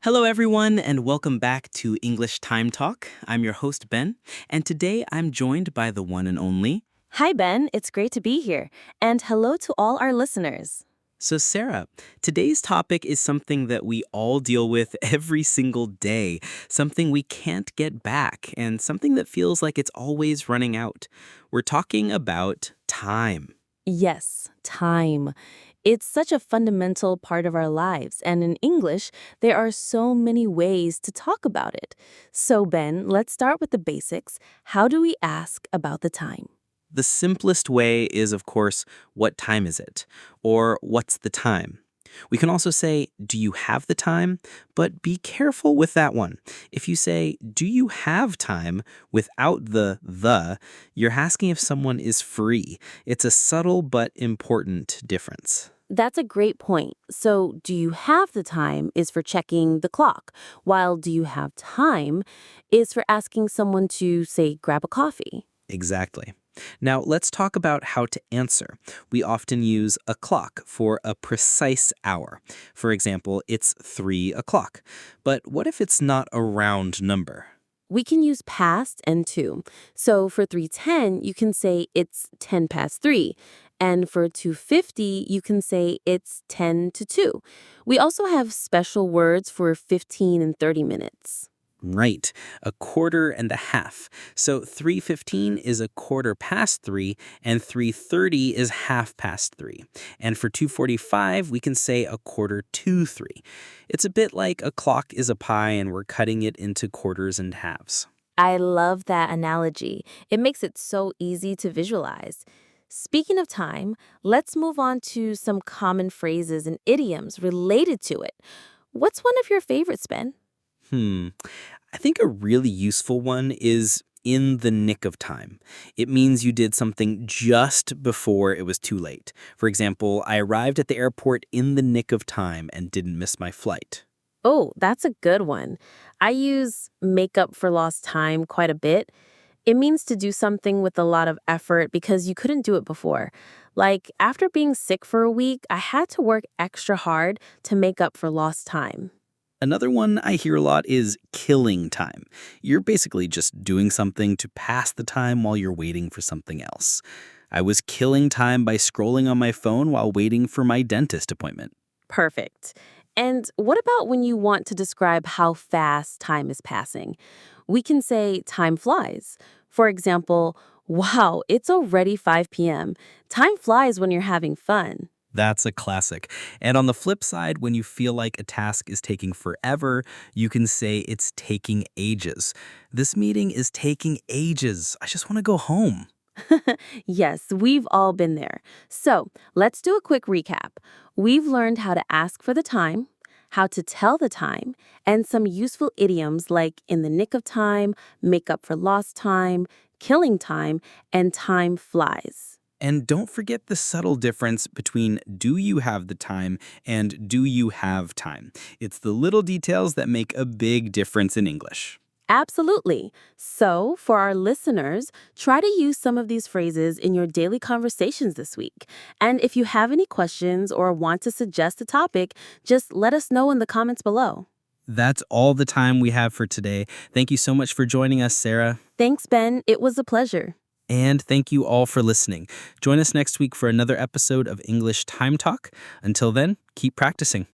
Hello, everyone, and welcome back to English Time Talk. I'm your host, Ben, and today I'm joined by the one and only. Hi, Ben. It's great to be here. And hello to all our listeners. So, Sarah, today's topic is something that we all deal with every single day, something we can't get back, and something that feels like it's always running out. We're talking about time. Yes, time. It's such a fundamental part of our lives, and in English, there are so many ways to talk about it. So, Ben, let's start with the basics. How do we ask about the time? The simplest way is, of course, what time is it? Or what's the time? We can also say, do you have the time? But be careful with that one. If you say, do you have time without the, you're asking if someone is free. It's a subtle but important difference. That's a great point. So, do you have the time is for checking the clock, while do you have time is for asking someone to, say, grab a coffee. Exactly. Now, let's talk about how to answer. We often use a clock for a precise hour. For example, it's 3 o'clock. But what if it's not a round number? We can use past and to. So for 3:10, you can say it's 10 past 3. And for 2:50, you can say it's 10 to 2. We also have special words for 15 and 30 minutes. Right, a quarter and a half. So 3:15 is a quarter past 3 and 3:30 is half past 3. And for 2:45, we can say a quarter to 3. It's a bit like a clock is a pie and we're cutting it into quarters and halves. I love that analogy. It makes it so easy to visualize. Speaking of time, let's move on to some common phrases and idioms related to it. What's one of your favorites, Ben? Hmm. I think a really useful one is in the nick of time. It means you did something just before it was too late. For example, I arrived at the airport in the nick of time and didn't miss my flight. Oh, that's a good one. I use make up for lost time quite a bit. It means to do something with a lot of effort because you couldn't do it before. Like after being sick for a week, I had to work extra hard to make up for lost time. Another one I hear a lot is killing time. You're basically just doing something to pass the time while you're waiting for something else. I was killing time by scrolling on my phone while waiting for my dentist appointment. Perfect. And what about when you want to describe how fast time is passing? We can say time flies. For example, wow, it's already 5 p.m. Time flies when you're having fun. That's a classic. And on the flip side, when you feel like a task is taking forever, you can say it's taking ages. This meeting is taking ages. I just want to go home. Yes, we've all been there. So let's do a quick recap. We've learned how to ask for the time, how to tell the time, and some useful idioms like in the nick of time, make up for lost time, killing time, and time flies. And don't forget the subtle difference between do you have the time and do you have time. It's the little details that make a big difference in English. Absolutely. So, for our listeners, try to use some of these phrases in your daily conversations this week. And if you have any questions or want to suggest a topic, just let us know in the comments below. That's all the time we have for today. Thank you so much for joining us, Sarah. Thanks, Ben. It was a pleasure. And thank you all for listening. Join us next week for another episode of English Time Talk. Until then, keep practicing.